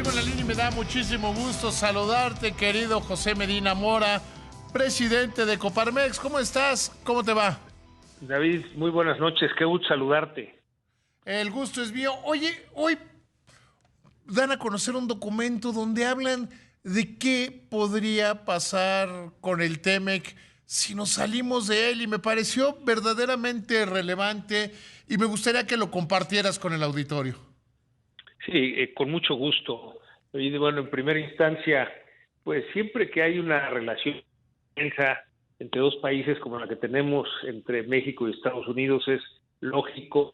Tengo en la línea y me da muchísimo gusto saludarte, querido José Medina Mora, presidente de Coparmex. ¿Cómo estás? ¿Cómo te va? David, muy buenas noches, qué gusto saludarte. El gusto es mío. Oye, hoy dan a conocer un documento donde hablan de qué podría pasar con el TEMEC si nos salimos de él, y me pareció verdaderamente relevante y me gustaría que lo compartieras con el auditorio. Sí, con mucho gusto. Y bueno, en primera instancia, pues siempre que hay una relación tensa entre dos países como la que tenemos entre México y Estados Unidos, es lógico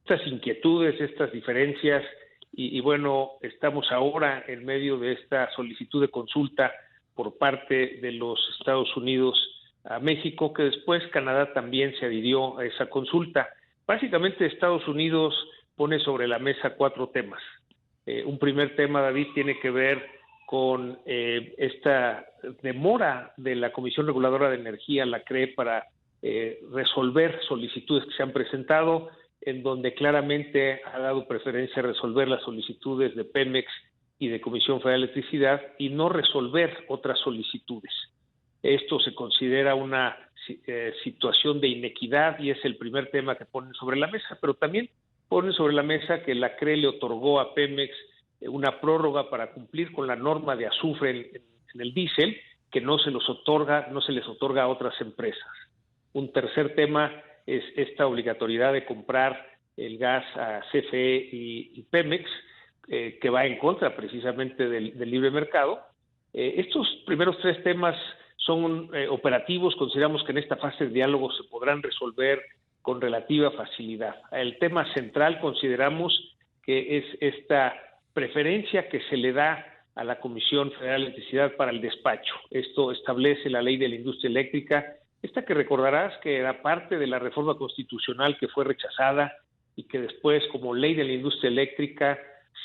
estas inquietudes, estas diferencias, y bueno, estamos ahora en medio de esta solicitud de consulta por parte de los Estados Unidos a México, que después Canadá también se adhirió a esa consulta. Básicamente Estados Unidos pone sobre la mesa 4 temas. Un primer tema, David, tiene que ver con esta demora de la Comisión Reguladora de Energía, la CRE, para resolver solicitudes que se han presentado, en donde claramente ha dado preferencia a resolver las solicitudes de Pemex y de Comisión Federal de Electricidad y no resolver otras solicitudes. Esto se considera una situación de inequidad y es el primer tema que ponen sobre la mesa, pero también ponen sobre la mesa que la CRE le otorgó a Pemex una prórroga para cumplir con la norma de azufre en el diésel, que no se les otorga a otras empresas. Un tercer tema es esta obligatoriedad de comprar el gas a CFE y Pemex, que va en contra precisamente del libre mercado. Estos primeros 3 temas son operativos. Consideramos que en esta fase de diálogo se podrán resolver con relativa facilidad. El tema central consideramos que es esta preferencia que se le da a la Comisión Federal de Electricidad para el despacho. Esto establece la ley de la industria eléctrica, esta que recordarás que era parte de la reforma constitucional que fue rechazada y que después, como ley de la industria eléctrica,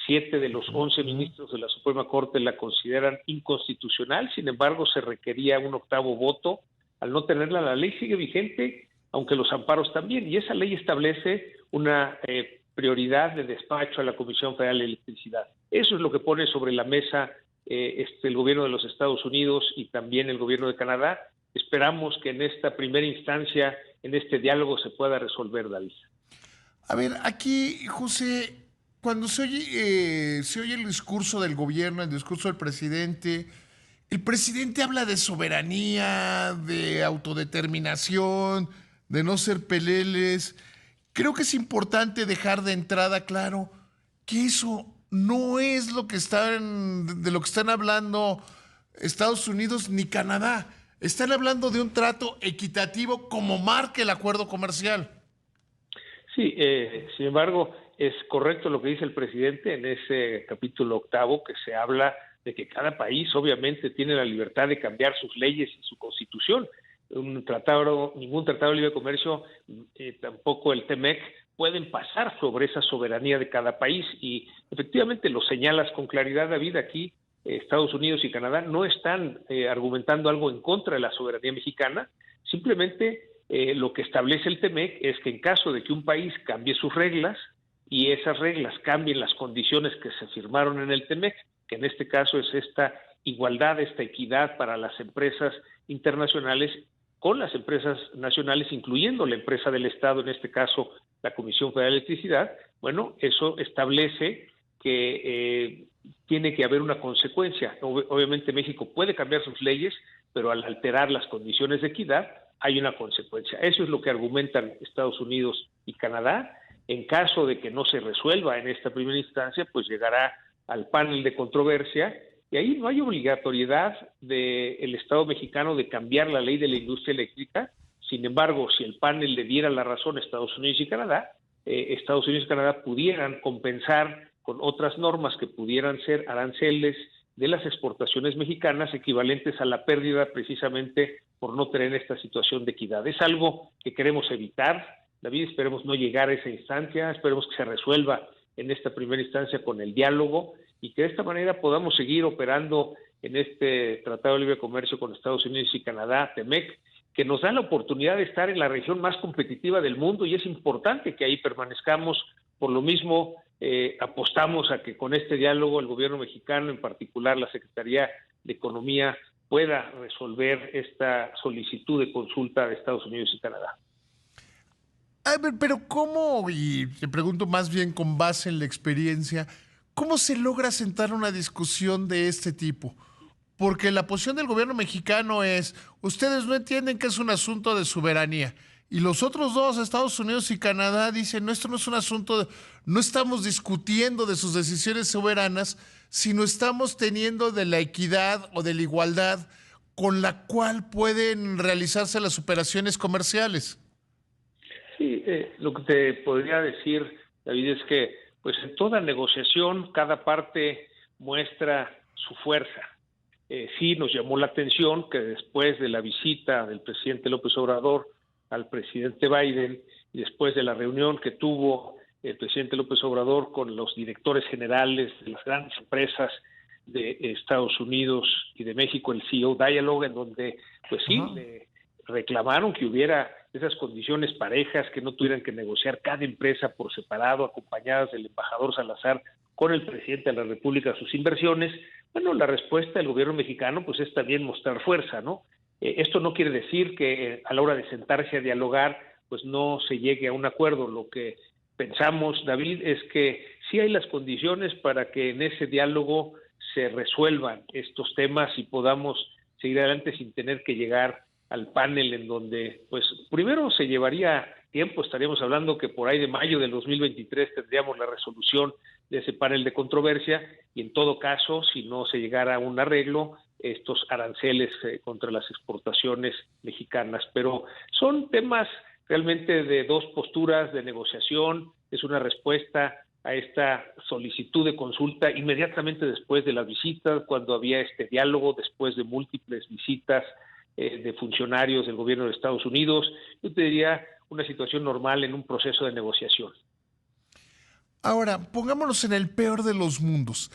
7 de los 11 ministros de la Suprema Corte la consideran inconstitucional. Sin embargo, se requería un 8º voto. Al no tenerla, la ley sigue vigente, aunque los amparos también, y esa ley establece una prioridad de despacho a la Comisión Federal de Electricidad. Eso es lo que pone sobre la mesa el gobierno de los Estados Unidos y también el gobierno de Canadá. Esperamos que en esta primera instancia, en este diálogo, se pueda resolver, David. A ver, aquí, José, cuando se oye el discurso del gobierno, el discurso del presidente, el presidente habla de soberanía, de autodeterminación, de no ser peleles. Creo que es importante dejar de entrada claro que eso no es de lo que están hablando Estados Unidos ni Canadá. Están hablando de un trato equitativo como marca el acuerdo comercial. Sí, sin embargo, es correcto lo que dice el presidente en ese capítulo 8º, que se habla de que cada país obviamente tiene la libertad de cambiar sus leyes y su constitución. Ningún tratado de libre comercio, tampoco el TEMEC, pueden pasar sobre esa soberanía de cada país, y efectivamente lo señalas con claridad, David. Aquí Estados Unidos y Canadá no están argumentando algo en contra de la soberanía mexicana. Simplemente lo que establece el TEMEC es que en caso de que un país cambie sus reglas y esas reglas cambien las condiciones que se firmaron en el TEMEC, que en este caso es esta igualdad, esta equidad para las empresas internacionales con las empresas nacionales, incluyendo la empresa del Estado, en este caso la Comisión Federal de Electricidad, bueno, eso establece que tiene que haber una consecuencia. Obviamente México puede cambiar sus leyes, pero al alterar las condiciones de equidad hay una consecuencia. Eso es lo que argumentan Estados Unidos y Canadá. En caso de que no se resuelva en esta primera instancia, pues llegará al panel de controversia, y ahí no hay obligatoriedad del Estado mexicano de cambiar la ley de la industria eléctrica. Sin embargo, si el panel le diera la razón a Estados Unidos y Canadá, Estados Unidos y Canadá pudieran compensar con otras normas que pudieran ser aranceles de las exportaciones mexicanas equivalentes a la pérdida precisamente por no tener esta situación de equidad. Es algo que queremos evitar, David. Esperemos no llegar a esa instancia, esperemos que se resuelva en esta primera instancia con el diálogo, y que de esta manera podamos seguir operando en este Tratado de Libre Comercio con Estados Unidos y Canadá, TEMEC, que nos da la oportunidad de estar en la región más competitiva del mundo, y es importante que ahí permanezcamos Por lo mismo, apostamos a que con este diálogo el gobierno mexicano, en particular la Secretaría de Economía, pueda resolver esta solicitud de consulta de Estados Unidos y Canadá. A ver, pero ¿cómo, y te pregunto más bien con base en la experiencia, cómo se logra sentar una discusión de este tipo? Porque la posición del gobierno mexicano es, ustedes no entienden que es un asunto de soberanía. Y los otros dos, Estados Unidos y Canadá, dicen, no, esto no es un asunto, no estamos discutiendo de sus decisiones soberanas, sino estamos teniendo de la equidad o de la igualdad con la cual pueden realizarse las operaciones comerciales. Sí, lo que te podría decir, David, es que pues en toda negociación cada parte muestra su fuerza. Sí nos llamó la atención que después de la visita del presidente López Obrador al presidente Biden y después de la reunión que tuvo el presidente López Obrador con los directores generales de las grandes empresas de Estados Unidos y de México, el CEO Dialogue, en donde pues sí, Ajá. le reclamaron que hubiera esas condiciones parejas, que no tuvieran que negociar cada empresa por separado, acompañadas del embajador Salazar con el presidente de la República sus inversiones. Bueno, la respuesta del gobierno mexicano pues es también mostrar fuerza, ¿no? Esto no quiere decir que a la hora de sentarse a dialogar pues no se llegue a un acuerdo. Lo que pensamos, David, es que sí hay las condiciones para que en ese diálogo se resuelvan estos temas y podamos seguir adelante sin tener que llegar al panel, en donde pues primero se llevaría tiempo. Estaríamos hablando que por ahí de mayo del 2023 tendríamos la resolución de ese panel de controversia, y en todo caso, si no se llegara a un arreglo, estos aranceles contra las exportaciones mexicanas. Pero son temas realmente de dos posturas de negociación. Es una respuesta a esta solicitud de consulta inmediatamente después de las visitas, cuando había este diálogo, después de múltiples visitas de funcionarios del gobierno de Estados Unidos. Yo te diría una situación normal en un proceso de negociación. Ahora, pongámonos en el peor de los mundos.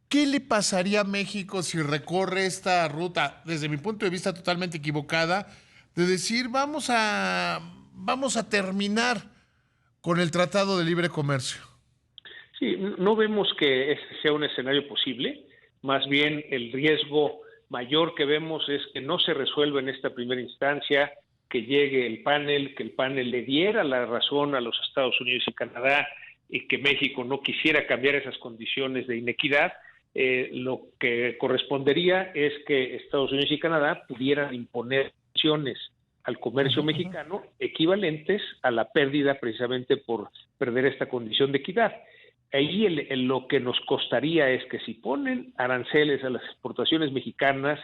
¿Qué le pasaría a México si recorre esta ruta, desde mi punto de vista totalmente equivocada, de decir vamos a terminar con el Tratado de Libre Comercio? Sí, no vemos que ese sea un escenario posible. Más bien el riesgo mayor que vemos es que no se resuelva en esta primera instancia, que llegue el panel, que el panel le diera la razón a los Estados Unidos y Canadá, y que México no quisiera cambiar esas condiciones de inequidad. Lo que correspondería es que Estados Unidos y Canadá pudieran imponer sanciones al comercio mexicano equivalentes a la pérdida precisamente por perder esta condición de equidad. Ahí lo que nos costaría es que si ponen aranceles a las exportaciones mexicanas,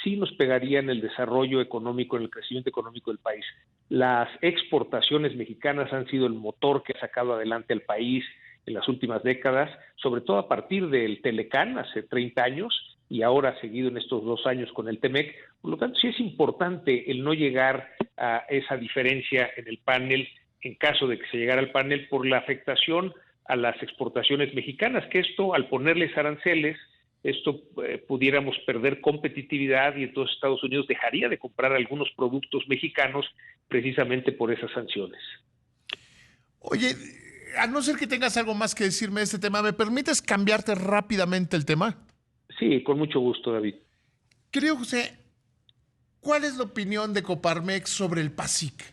sí nos pegaría en el desarrollo económico, en el crecimiento económico del país. Las exportaciones mexicanas han sido el motor que ha sacado adelante al país en las últimas décadas, sobre todo a partir del Telecán hace 30 años y ahora seguido en estos 2 años con el Temec. Por lo tanto, sí es importante el no llegar a esa diferencia en el panel, en caso de que se llegara al panel, por la afectación a las exportaciones mexicanas, que esto, al ponerles aranceles, pudiéramos perder competitividad y entonces Estados Unidos dejaría de comprar algunos productos mexicanos precisamente por esas sanciones. Oye, a no ser que tengas algo más que decirme de este tema, ¿me permites cambiarte rápidamente el tema? Sí, con mucho gusto, David. Querido José, ¿cuál es la opinión de Coparmex sobre el PASIC?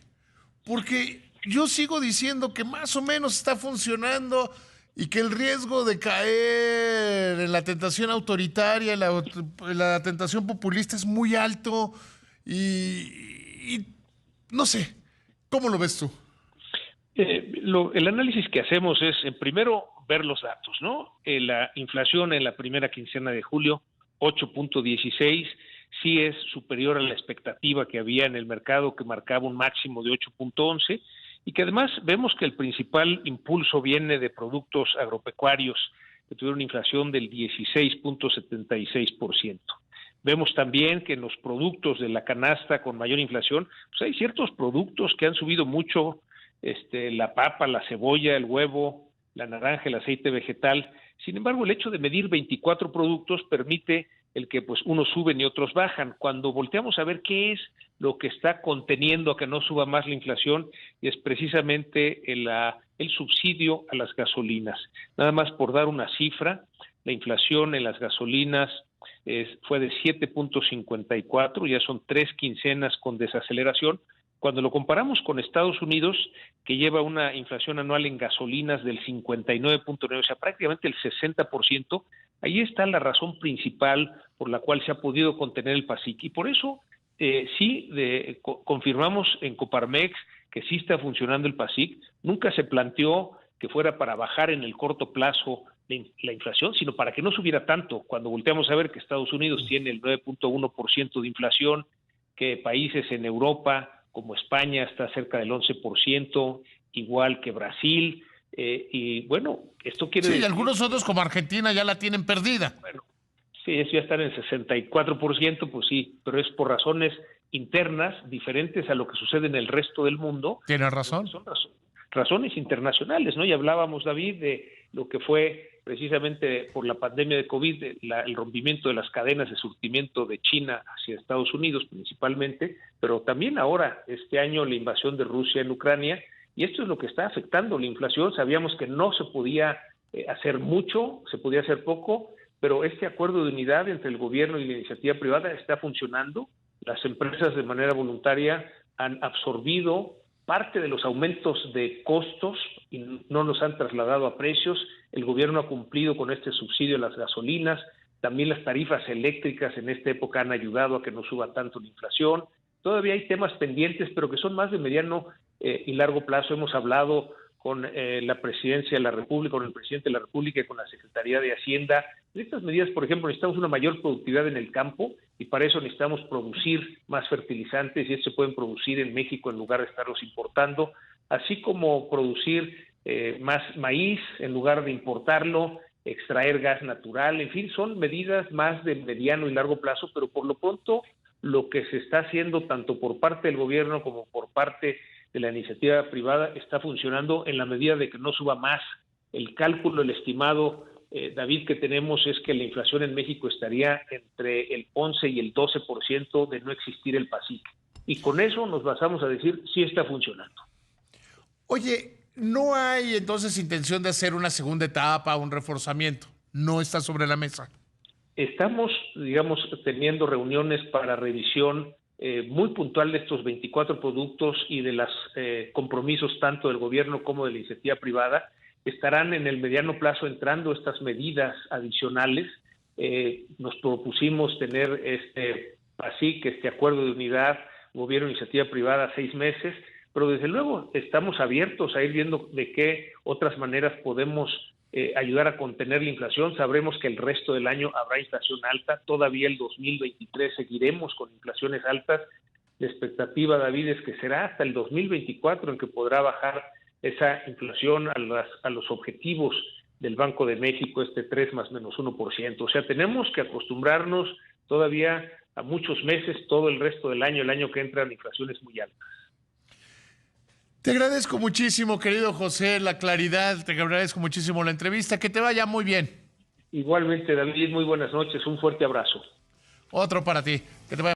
Porque yo sigo diciendo que más o menos está funcionando y que el riesgo de caer en la tentación autoritaria, en la tentación populista es muy alto y no sé, ¿cómo lo ves tú? El análisis que hacemos es, primero, ver los datos, ¿no? La inflación en la primera quincena de julio, 8.16, sí es superior a la expectativa que había en el mercado, que marcaba un máximo de 8.11, y que además vemos que el principal impulso viene de productos agropecuarios, que tuvieron una inflación del 16.76%. Vemos también que en los productos de la canasta con mayor inflación, pues hay ciertos productos que han subido mucho, la papa, la cebolla, el huevo, la naranja, el aceite vegetal. Sin embargo, el hecho de medir 24 productos permite el que pues unos suben y otros bajan. Cuando volteamos a ver qué es lo que está conteniendo a que no suba más la inflación, es precisamente el subsidio a las gasolinas. Nada más por dar una cifra, la inflación en las gasolinas fue de 7.54, ya son 3 quincenas con desaceleración. Cuando lo comparamos con Estados Unidos, que lleva una inflación anual en gasolinas del 59.9, o sea, prácticamente el 60%, ahí está la razón principal por la cual se ha podido contener el PASIC. Y por eso confirmamos en Coparmex que sí está funcionando el PASIC. Nunca se planteó que fuera para bajar en el corto plazo la inflación, sino para que no subiera tanto. Cuando volteamos a ver que Estados Unidos tiene el 9.1% de inflación, que países en Europa como España está cerca del 11%, igual que Brasil, y bueno, esto quiere decir... Sí, algunos otros como Argentina ya la tienen perdida. Bueno, sí, eso ya están en 64%, pues sí, pero es por razones internas diferentes a lo que sucede en el resto del mundo. Tienes razón. Son razones internacionales, ¿no? Y hablábamos, David, de lo que fue precisamente por la pandemia de COVID, el rompimiento de las cadenas de surtimiento de China hacia Estados Unidos principalmente, pero también ahora, este año, la invasión de Rusia en Ucrania, y esto es lo que está afectando la inflación. Sabíamos que no se podía hacer mucho, se podía hacer poco, pero este acuerdo de unidad entre el gobierno y la iniciativa privada está funcionando. Las empresas de manera voluntaria han absorbido parte de los aumentos de costos y no los han trasladado a precios. El gobierno ha cumplido con este subsidio a las gasolinas. También las tarifas eléctricas en esta época han ayudado a que no suba tanto la inflación. Todavía hay temas pendientes, pero que son más de mediano y largo plazo. Hemos hablado con la Presidencia de la República, con el Presidente de la República y con la Secretaría de Hacienda. En estas medidas, por ejemplo, necesitamos una mayor productividad en el campo y para eso necesitamos producir más fertilizantes y estos se pueden producir en México en lugar de estarlos importando, así como producir más maíz en lugar de importarlo, extraer gas natural, en fin, son medidas más de mediano y largo plazo, pero por lo pronto lo que se está haciendo tanto por parte del gobierno como por parte de la iniciativa privada está funcionando en la medida de que no suba más. El cálculo, el estimado, David, que tenemos es que la inflación en México estaría entre el 11 y el 12% de no existir el PASIC. Y con eso nos basamos a decir si está funcionando. Oye, ¿no hay entonces intención de hacer una segunda etapa, un reforzamiento? ¿No está sobre la mesa? Estamos, digamos, teniendo reuniones para revisión muy puntual de estos 24 productos y de los compromisos tanto del gobierno como de la iniciativa privada. Estarán en el mediano plazo entrando estas medidas adicionales. Nos propusimos tener este PASIC, este acuerdo de unidad, gobierno, iniciativa privada, 6 meses, pero desde luego estamos abiertos a ir viendo de qué otras maneras podemos ayudar a contener la inflación. Sabremos que el resto del año habrá inflación alta, todavía el 2023 seguiremos con inflaciones altas. La expectativa, David, es que será hasta el 2024 en que podrá bajar esa inflación a los objetivos del Banco de México, este 3 más menos 1%. O sea, tenemos que acostumbrarnos todavía a muchos meses, todo el resto del año, el año que entra, la inflación es muy alta. Te agradezco muchísimo, querido José, la claridad, te agradezco muchísimo la entrevista, que te vaya muy bien. Igualmente, David, muy buenas noches, un fuerte abrazo. Otro para ti, que te vaya